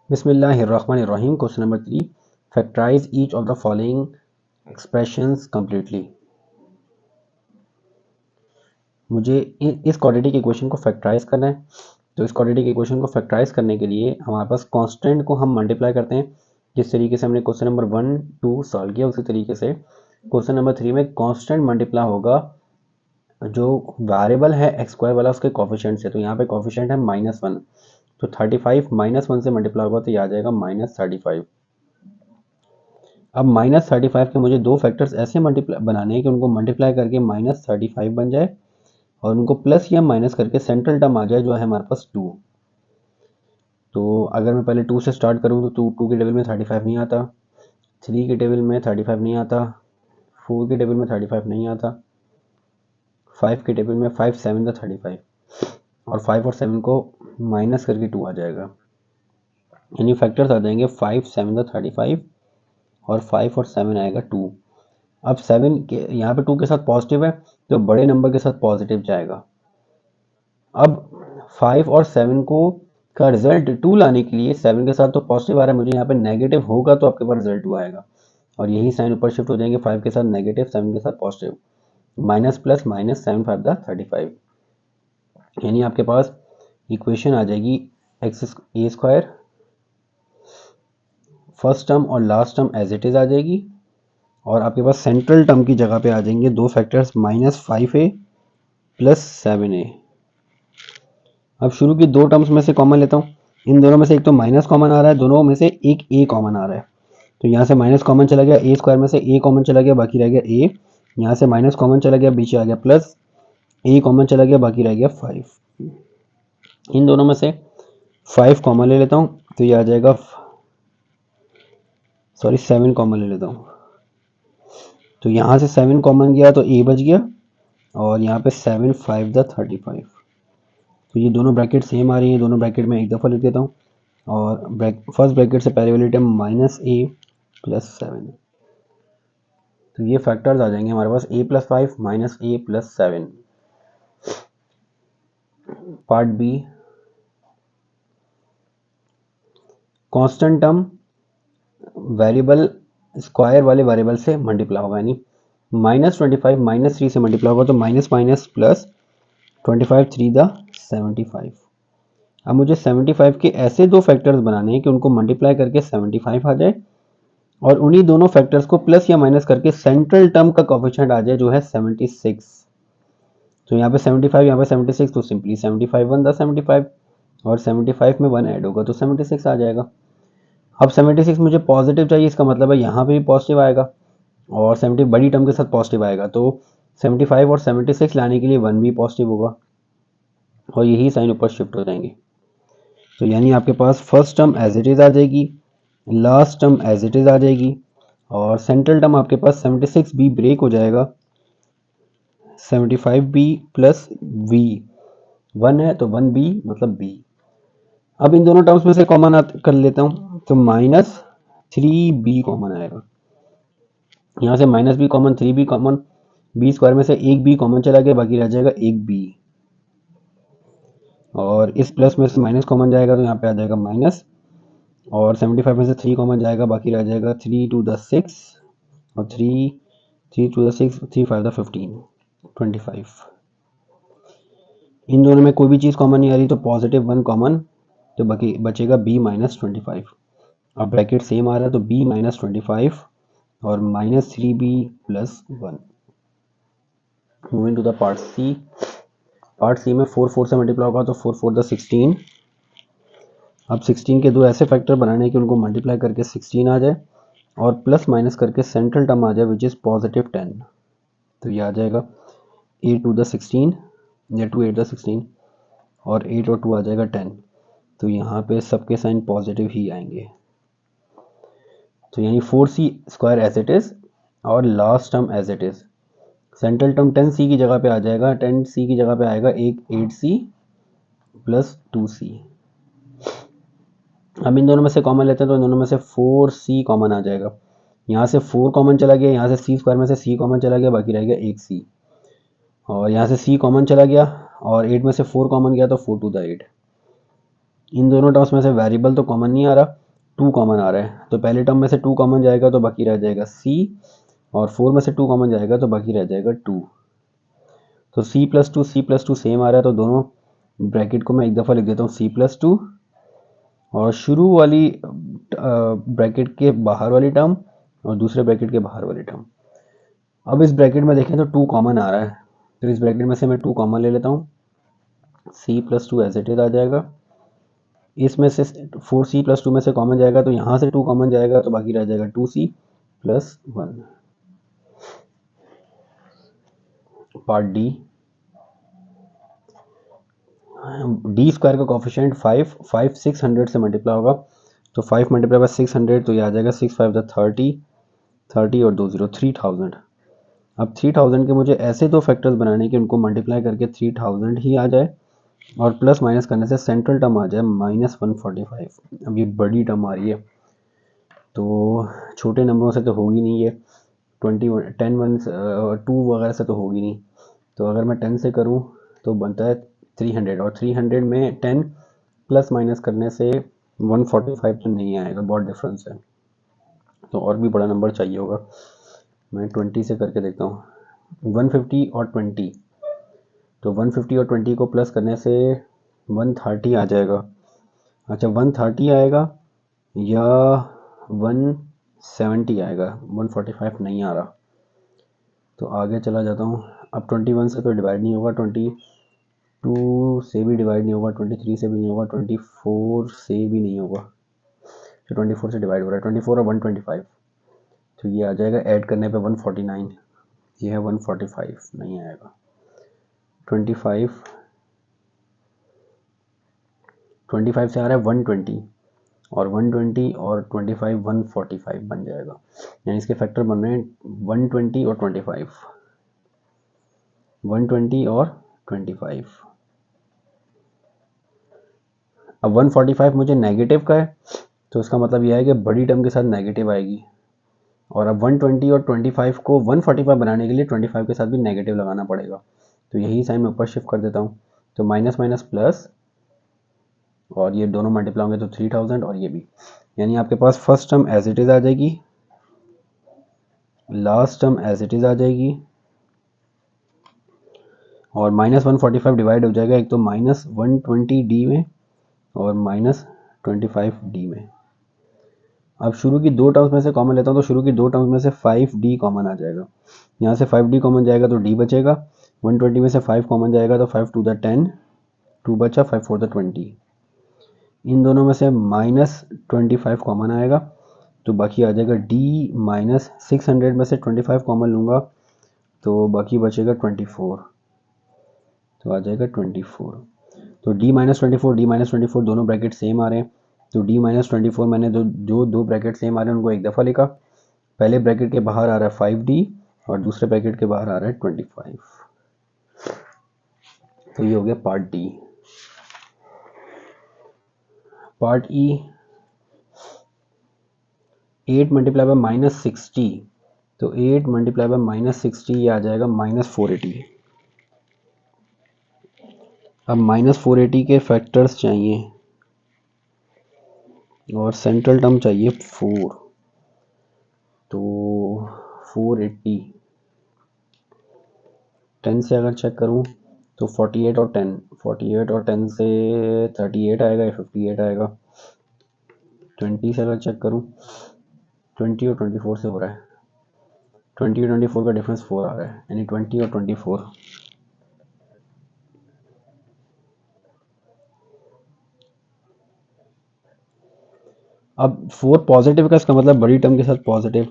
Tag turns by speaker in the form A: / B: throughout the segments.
A: बिस्मिल्लाहिर्रहमानिर्रहीम। Question number 3, factorise each of the following expressions completely. मुझे इस क्वाड्रेटिक इक्वेशन को फैक्टराइज करना है। तो इस क्वाड्रेटिक इक्वेशन को फैक्टराइज करने के लिए हमारे पास कांस्टेंट को हम मल्टीप्लाई करते हैं। जिस तरीके से हमने क्वेश्चन नंबर 1, 2 सॉल्व किया, उसी तरीके से क्वेश्चन नंबर 3 में कांस्टेंट मल्टीप्लाई होगा जो वेरिएबल है एक्स स्क्वायर वाला उसके कोफिशिएंट से। तो यहाँ पे कोफिशिएंट है -1, तो 35 -1 से मल्टीप्लाई होगा तो ये आ जाएगा -35। अब -35 के मुझे दो फैक्टर्स ऐसे मल्टीप्लाई बनाने हैं कि उनको मल्टीप्लाई करके -35 बन जाए और उनको प्लस या माइनस करके सेंट्रल टर्म आ जाए जो है हमारे पास 2। तो अगर मैं पहले 2 से स्टार्ट करूँ तो 2 के टेबल में 35 नहीं आता, 3 के टेबल में 35 नहीं आता, 4 के टेबल में 35 नहीं आता, 5 के टेबल में 5 7 द 35 और 5 और 7 को माइनस करके 2 आ जाएगा। यानी फैक्टर्स आ जाएंगे 5 7 द 35 और 5 और 7 आएगा 2। अब 7 के यहाँ पे 2 के साथ पॉजिटिव है तो बड़े नंबर के साथ पॉजिटिव जाएगा। अब 5 और 7 को का रिजल्ट 2 लाने के लिए 7 के साथ तो पॉजिटिव आ रहा है, मुझे यहाँ पे नेगेटिव होगा तो आपके पास रिजल्ट 2 आएगा और यही साइन ऊपर शिफ्ट हो जाएंगे। 5 के साथ नेगेटिव, 7 के साथ positive, minus plus minus 7 5 the 35। यानी आपके पास इक्वेशन आ जाएगी x a square, first term और last term as it is आ जाएगी और आपके पास सेंट्रल टर्म की जगह पे आ जाएंगे दो फैक्टर्स -5a प्लस 7a। अब शुरू की दो टर्म्स में से कॉमन लेता हूँ। इन दोनों में से एक तो माइनस कॉमन आ रहा है, दोनों में से एक a कॉमन आ रहा है। तो यहाँ से माइनस कॉमन चला गया, ए स्क्वायर में से a कॉमन चला गया, बाकी रह गया a। यहाँ से माइनस कॉमन चला गया, बीच आ गया प्लस, a कॉमन चला गया, बाकी रह गया 5। इन दोनों में से 5 कॉमन ले लेता हूँ तो ये आ जाएगा, सॉरी 7 कॉमन ले लेता हूँ। तो यहाँ से 7 कॉमन गया तो a बच गया और यहाँ पे 7 5 द 35। तो ये दोनों ब्रैकेट सेम आ रही है, दोनों ब्रैकेट में एक दफ़ा लिख देता हूँ और फर्स्ट ब्रैकेट से पहले वाली टर्म -a प्लस 7। तो ये फैक्टर्स आ जाएंगे हमारे पास a plus 5 -a plus 7। Part B, constant term variable square वाले वेरिएबल से मल्टीप्लाई होगा, यानी -25 -3 से मल्टीप्लाई होगा तो माइनस माइनस प्लस 25 3 द 75। अब मुझे 75 के ऐसे दो फैक्टर्स बनाने हैं कि उनको मल्टीप्लाई करके 75 आ जाए और उन्हीं दोनों फैक्टर्स को प्लस या माइनस करके सेंट्रल टर्म का कोफिशिएंट आ जाए जो है 76। तो यहाँ पे 75, यहाँ पे 76, तो सिंपली 75 1 द 75 और 75 में 1 ऐड होगा तो 76 आ जाएगा। अब 76 मुझे पॉजिटिव चाहिए, इसका मतलब है यहाँ पे भी पॉजिटिव आएगा और 70 बड़ी टर्म के साथ पॉजिटिव आएगा। तो 75 और 76 लाने के लिए 1 भी पॉजिटिव होगा और यही साइन ऊपर शिफ्ट हो जाएंगे। तो यानी आपके पास first term as it is आ जाएगी, last term as it is आ जाएगी और सेंट्रल टर्म आपके पास 76 बी ब्रेक हो जाएगा, 75 बी प्लस वी, 1 है तो 1 बी मतलब बी। अब इन दोनों टर्म्स में से कॉमन कर लेता हूँ तो -3b कॉमन आएगा। यहाँ से -b common, 3b common, B square में से एक b कॉमन चला गया, बाकी रह जाएगा एक b और इस प्लस में से माइनस कॉमन जाएगा तो यहाँ पे आ जाएगा माइनस और 75 में से 3 कॉमन जाएगा, बाकी रह जाएगा 3 2 द 6 और 3 2 द 6 3 5 द 15 25। इन दोनों में कोई भी चीज़ कॉमन नहीं आ रही तो पॉजिटिव 1 कॉमन, तो बाकी बचेगा b -25। अब ब्रैकेट सेम आ रहा है तो b -25 और -3b plus 1। Moving to the part C. Part C में 4 4 से मल्टीप्लाई होगा तो 4 4 द 16। अब 16 के दो ऐसे फैक्टर बनाने कि उनको मल्टीप्लाई करके 16 आ जाए और प्लस माइनस करके सेंट्रल टर्म आ जाए विच इज़ +10। तो ये आ जाएगा 8 2 द 16 या 2 8 द 16 और 8 और 2 आ जाएगा 10। तो यहाँ पे सबके साइन पॉजिटिव ही आएंगे। तो यानी 4c square as it is और last term as it is. Central term 10c की जगह पे आ जाएगा, 10c की जगह पे आएगा एक 8c प्लस 2c। अब इन दोनों में से कॉमन लेते हैं तो इन दोनों में से 4c कॉमन आ जाएगा। यहाँ से 4 कॉमन चला गया, यहाँ से c स्क्वायर में से c कॉमन चला गया, बाकी रह गया एक c और यहाँ से c कॉमन चला गया और 8 में से 4 कॉमन गया तो 4 2 द 8। इन दोनों टर्म्स में से वेरिएबल तो कॉमन नहीं आ रहा 2 कॉमन आ रहा है, तो पहले टर्म में से 2 कॉमन जाएगा तो बाकी रह जाएगा c, और 4 में से 2 कॉमन जाएगा तो बाकी रह जाएगा 2। तो c+2 सेम आ रहा है, तो दोनों ब्रैकेट को मैं एक दफ़ा लिख देता हूँ c+2, और शुरू वाली ब्रैकेट के बाहर वाली टर्म और दूसरे ब्रैकेट के बाहर वाली टर्म। अब इस ब्रैकेट में देखें तो 2 कॉमन आ रहा है, तो इस ब्रैकेट में से मैं 2 कॉमन ले लेता हूँ, c+2 एज इट इज आ जाएगा। इसमें से 4c+2 में से कॉमन जाएगा तो यहाँ से 2 कॉमन जाएगा तो बाकी रह जाएगा 2c+1। पार्ट डी स्क्वायर का कोफिशिएंट 5 600 से मल्टीप्लाई होगा, तो 5 मल्टीप्लाई बाय 600 तो ये आ जाएगा 6 5 30 30 और 2 0 3000। अब 3000 के मुझे ऐसे दो फैक्टर्स बनाने के उनको मल्टीप्लाई करके 3000 ही आ जाए और प्लस माइनस करने से सेंट्रल टर्म आ जाए -145। अब ये बड़ी टर्म आ रही है, तो छोटे नंबरों से तो होगी नहीं ये, 2 वगैरह से तो होगी नहीं। तो अगर मैं 10 से करूँ तो बनता है 300, और 300 में 10 प्लस माइनस करने से 145 तो नहीं आएगा, बहुत डिफरेंस है, तो और भी बड़ा नंबर चाहिए होगा। मैं 20 से करके देखता हूँ, 150 और 20, तो 150 और 20 को प्लस करने से 130 आ जाएगा। अच्छा 130 आएगा या 170 आएगा, 145 नहीं आ रहा, तो आगे चला जाता हूँ। अब 21 से तो डिवाइड नहीं होगा, 22 से भी डिवाइड नहीं होगा, 23 से भी नहीं होगा, 24 से भी नहीं होगा, तो 24 से डिवाइड हो रहा है, 24 और 125, तो ये आ जाएगा ऐड करने पे 149, ये है 145 नहीं आएगा। 25 से आ रहा है 120, और 120 और 25 145 बन जाएगा, यानी इसके फैक्टर बन रहे हैं 120 और 25, 120 और 25। अब 145 मुझे नेगेटिव का है, तो इसका मतलब यह है कि बड़ी टर्म के साथ नेगेटिव आएगी, और अब 120 और 25 को 145 बनाने के लिए 25 के साथ भी नेगेटिव लगाना पड़ेगा, तो यही साइन मैं ऊपर शिफ्ट कर देता हूँ, तो माइनस माइनस प्लस, और ये दोनों मल्टीप्लाई होंगे तो 3000 और ये भी, यानी आपके पास first term as it is आ जाएगी, last term as it is आ जाएगी, और -145 डिवाइड हो जाएगा, एक तो -120d में और -25d में। अब शुरू की दो टर्म्स में से कॉमन लेता हूँ, तो शुरू की दो टर्म्स में से 5d कॉमन आ जाएगा, यहाँ से 5d कॉमन जाएगा तो d बचेगा, 120 में से 5 कॉमन जाएगा तो 5 2 10, 2 बचा, 5 4 20, इन दोनों में से -25 कॉमन आएगा, तो बाकी आ जाएगा d -600 में से 25 कॉमन लूँगा तो बाकी बचेगा 24, तो आ जाएगा 24। तो d -24 दोनों ब्रैकेट सेम आ रहे हैं, तो d -24 मैंने जो दो ब्रैकेट सेम आ रहे हैं उनको एक दफ़ा लिखा, पहले ब्रैकेट के बाहर आ रहा है 5d और दूसरे ब्रैकेट के बाहर आ रहा है 25, तो ये हो गया part D. Part E 8 multiply by -60, तो 8 मल्टीप्लाई बाय -60 ये आ जाएगा -480। अब -480 के फैक्टर्स चाहिए और सेंट्रल टर्म चाहिए 4, तो 480 10 से अगर चेक करूं तो 48 और 10, 48 और 10 से 38 आएगा या 58 आएगा। 20 से अगर चेक करूं, 20 और 24 से हो रहा है, 20 और 24 का डिफरेंस 4 आ रहा है, यानी 20 और 24। अब 4 पॉजिटिव का, इसका मतलब बड़ी टर्म के साथ पॉजिटिव।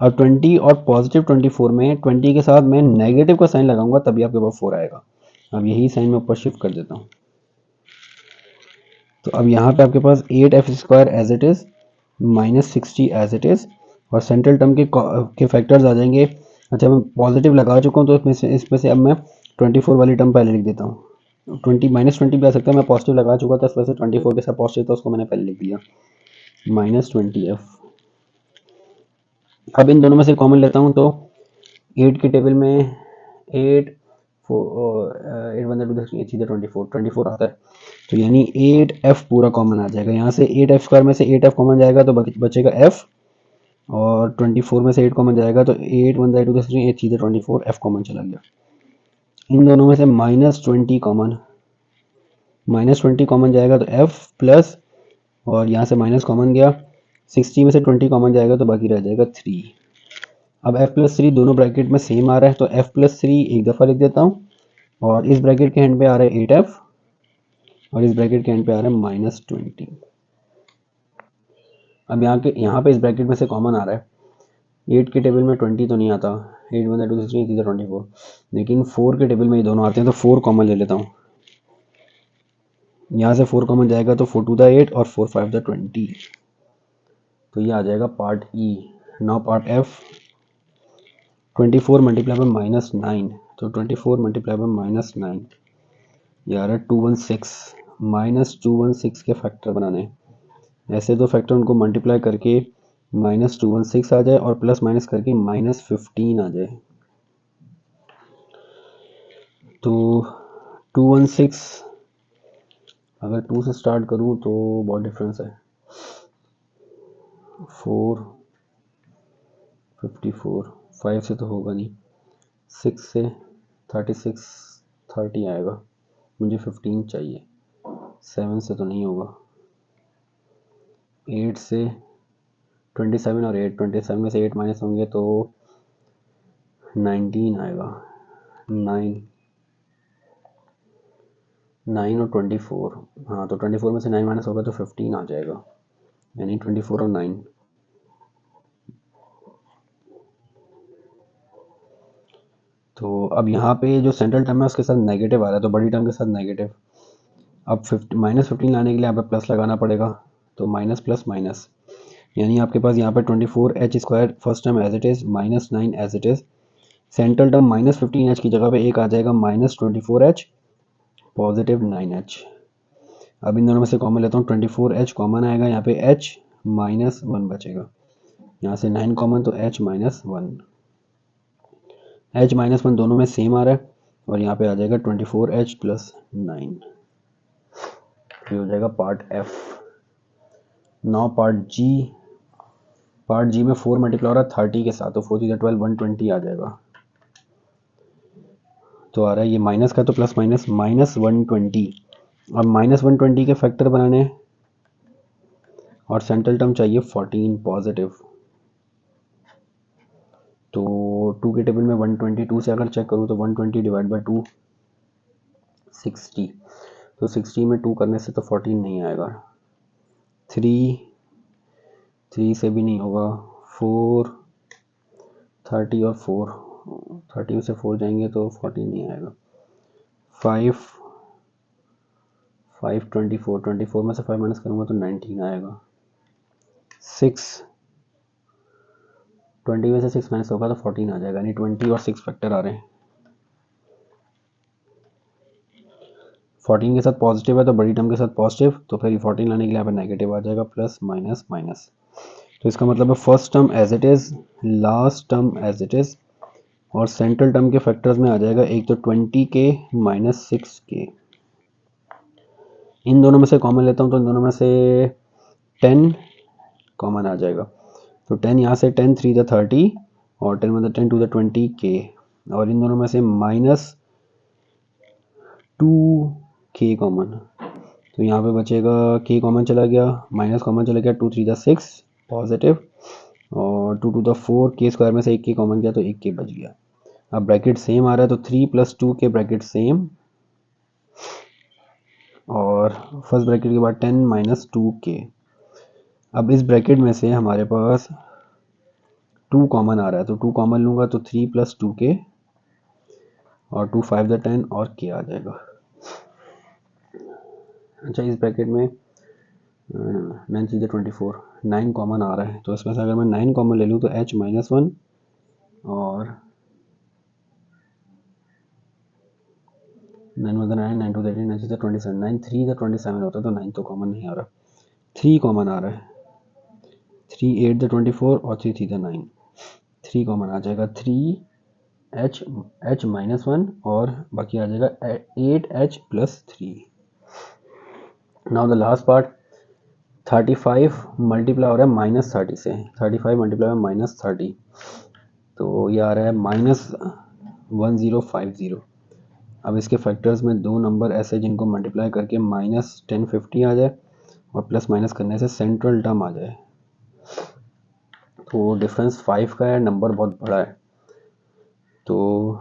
A: अब 20 और पॉजिटिव 24 में 20 के साथ मैं नेगेटिव का साइन लगाऊंगा तभी आपके पास 4 आएगा। अब यही साइन मैं ऊपर शिफ्ट कर देता हूँ, तो अब यहाँ पे आपके पास 8f² as it is, -60 as it is, और सेंट्रल टर्म के फैक्टर्स आ जाएंगे। अच्छा मैं पॉजिटिव लगा चुका हूँ, तो इसमें से अब मैं 24 वाली टर्म पहले लिख देता हूँ। 20 भी आ सकता है, मैं पॉजिटिव लगा चुका था, इस वजह से 24 के साथ पॉजिटिव था उसको मैंने पहले लिख दिया, -20f। अब इन दोनों में से कॉमन लेता हूँ, तो 8 की टेबल में 8 8 वन 2 8 सीधे 24 आता है, तो यानी 8f पूरा कॉमन आ जाएगा। यहाँ से 8f स्क्वायर में से 8f कॉमन जाएगा तो बचेगा f, और 24 में से 8 कॉमन जाएगा तो 8 वन 2 8 सीधे 24, f कॉमन चला गया। इन दोनों में से -20 कॉमन जाएगा तो f प्लस, और यहाँ से माइनस कॉमन गया, 60 में से 20 कॉमन जाएगा तो बाकी रह जाएगा 3। अब f प्लस 3 दोनों ब्रैकेट में सेम आ रहा है तो f प्लस 3 एक दफ़ा लिख देता हूँ, और इस ब्रैकेट के एंड पे आ रहा है 8f, और इस ब्रैकेट के एंड पे आ रहा है -20। अब यहाँ पे इस ब्रैकेट में से कॉमन आ रहा है, 8 के टेबल में 20 तो नहीं आता, 8 वन 2 3 24, लेकिन 4 के टेबल में ये दोनों आते हैं तो 4 कॉमन ले लेता हूँ। यहाँ से 4 कॉमन जाएगा तो 4 2 द 8 और 4 5 द 20, तो ये आ जाएगा part E. Now part F, 24 multiply by -9, तो 24 मल्टीप्लाई बाय -9 ये आ रहा है 216। -216 के फैक्टर बनाने, ऐसे दो फैक्टर उनको मल्टीप्लाई करके -216 आ जाए और प्लस माइनस करके -15 आ जाए, तो 216 अगर 2 से स्टार्ट करूं तो बहुत डिफरेंस है, 4 54, 5 से तो होगा नहीं, 6 से 36 30 आएगा, मुझे 15 चाहिए, 7 से तो नहीं होगा, 8 से 27 और 8, 27 में से 8 माइनस होंगे तो 19 आएगा, 9 और 24, हाँ तो 24 में से 9 माइनस होगा तो 15 आ जाएगा, यानी 24 और 9। तो अब यहाँ पे जो सेंट्रल टर्म है उसके साथ नेगेटिव आ रहा है, तो बड़ी टर्म के साथ नेगेटिव, अब -15 लाने के लिए यहाँ पे प्लस लगाना पड़ेगा, तो माइनस प्लस माइनस, यानी आपके पास यहाँ पे 24h² first term as it is, -9 as it is, central term -15h की जगह पे एक आ जाएगा -24h पॉजिटिव 9h। अब इन दोनों में से कॉमन लेता हूँ, 24h कॉमन आएगा, यहाँ पे h -1 बचेगा, यहाँ से 9 कॉमन तो h -1, h -1 दोनों में सेम आ रहा है, और यहाँ पे आ जाएगा 24h + 9, ये हो जाएगा पार्ट एफ। नाउ पार्ट जी में 4 मल्टीप्लाई हो रहा है 30 के साथ, तो 4 3 12 120 आ जाएगा, तो आ रहा है ये माइनस का तो प्लस माइनस -120। अब -120 के फैक्टर बनाने हैं और सेंट्रल टर्म चाहिए 14 पॉजिटिव, तो 2 के टेबल में 122 से अगर चेक करूँ तो 120 डिवाइड बाई 2 60, तो 60 में 2 करने से तो 14 नहीं आएगा, 3 से भी नहीं होगा, 4 30 और 4, 30 में से 4 जाएंगे तो 14 नहीं आएगा, 5 24 में से 5 माइनस करूँगा तो 19 आएगा, 6 20 में से 6 माइनस होगा तो 14 आ जाएगा, यानी 20 और 6 फैक्टर आ रहे हैं। 14 के साथ पॉजिटिव है तो बड़ी टर्म के साथ पॉजिटिव, तो फिर 14 लाने के लिए यहाँ पर नेगेटिव आ जाएगा, प्लस माइनस माइनस, तो इसका मतलब है first term as it is, last term as it is, और सेंट्रल टर्म के फैक्टर्स में आ जाएगा एक तो 20 के -6 के, इन दोनों में से कॉमन लेता हूँ तो इन दोनों में से 10 कॉमन आ जाएगा, तो 10 यहाँ से 10 3 द 30 और 10 मतलब 10 2 द 20 के, और इन दोनों में से -2 के कॉमन, तो यहाँ पे बचेगा के कॉमन चला गया, माइनस कॉमन चला गया, 2 3 द 6 पॉजिटिव, और 2 2 द 4 के स्क्वायर में से एक के कॉमन गया तो एक के बच गया। अब ब्रैकेट सेम आ रहा है तो 3 + 2 के ब्रैकेट सेम, और फर्स्ट ब्रैकेट के बाद 10 - 2 के। अब इस ब्रैकेट में से हमारे पास 2 कॉमन आ रहा है, तो 2 कॉमन लूँगा तो 3 + 2 के, और 2 5 द 10 और के आ जाएगा। अच्छा, इस ब्रैकेट में 9 3 द 24, 9 कॉमन आ रहा है, तो इसमें से अगर मैं 9 कॉमन ले लूँ तो h -1 और 9 1 9 9 2 13 9 6 27, 9 3 द 27 होता है तो 9 तो कॉमन नहीं आ रहा, 3 कॉमन आ रहा है, 3 8 द 24 और 3 3 द 9, 3 कॉमन आ जाएगा, 3 h -1 और बाकी आ जाएगा 8h+3। Now the last part 35 multiply हो रहा है -30 से, 35 मल्टीप्लाई में -30 तो ये आ रहा है -1050। अब इसके फैक्टर्स में दो नंबर ऐसे जिनको मल्टीप्लाई करके -1050 आ जाए और प्लस माइनस करने से सेंट्रल टर्म आ जाए। तो डिफरेंस 5 का है, नंबर बहुत बड़ा है, तो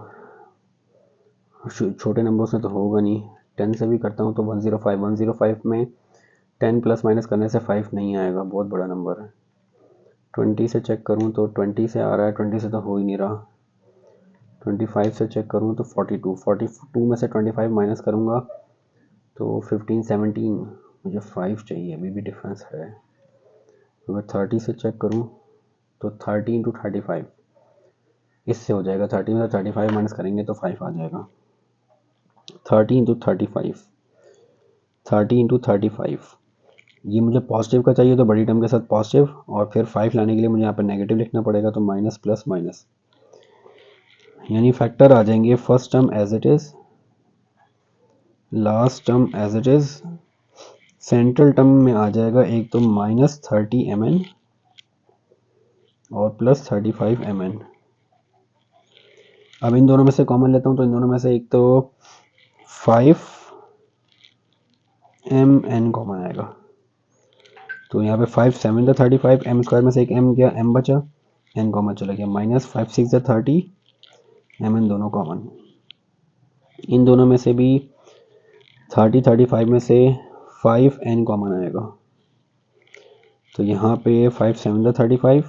A: छोटे नंबर से तो होगा नहीं। 10 से भी करता हूँ तो 105 में 10 प्लस माइनस करने से 5 नहीं आएगा, बहुत बड़ा नंबर है। 20 से चेक करूँ तो 20 से आ रहा है, 20 से तो हो ही नहीं रहा। 25 से चेक करूँ तो 42 में से 25 माइनस करूँगा तो 15 17, मुझे 5 चाहिए, अभी भी डिफरेंस है। अगर 30 से चेक करूँ तो 30 × 35 इससे हो जाएगा, 30 में से 35 माइनस करेंगे तो 5 आ जाएगा। 30 × 35 ये मुझे पॉजिटिव का चाहिए तो बड़ी टर्म के साथ पॉजिटिव, और फिर 5 लाने के लिए मुझे यहाँ पे नेगेटिव लिखना पड़ेगा, तो माइनस प्लस माइनस, यानी फैक्टर आ जाएंगे first term as it is, last term as it is, central term में आ जाएगा एक तो -30 mn और +35 mn। अब इन दोनों में से कॉमन लेता हूँ तो इन दोनों में से एक तो 5 mn कॉमन आएगा, तो यहाँ पे 5 7 35, m स्क्वायर में से एक m गया, m बचा, n कॉमन चला गया, -5 6 30 mn दोनों कॉमन। इन दोनों में से भी 30 35 में से 5n कॉमन आएगा, तो यहाँ पे 5 7 35,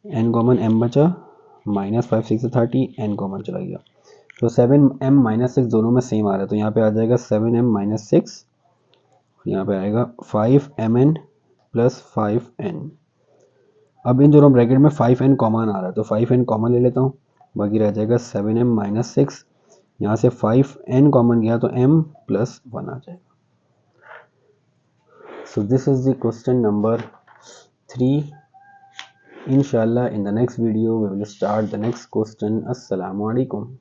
A: n कॉमन, m बचा, -5 6 30, n कॉमन चला गया, तो 7m -6 दोनों में सेम आ रहा है, तो यहाँ पे आ जाएगा 7m -6, यहाँ पे आएगा 5mn + 5n। अब इन दोनों ब्रैकेट में 5n कॉमन आ रहा है, तो 5n कॉमन ले लेता हूँ, बाकी रह जाएगा 7m -6, यहाँ से 5n कॉमन गया तो m + 1 आ जाएगा। So this is the question number 3. Inshallah in the next video we will start the next question. Assalamu alaikum.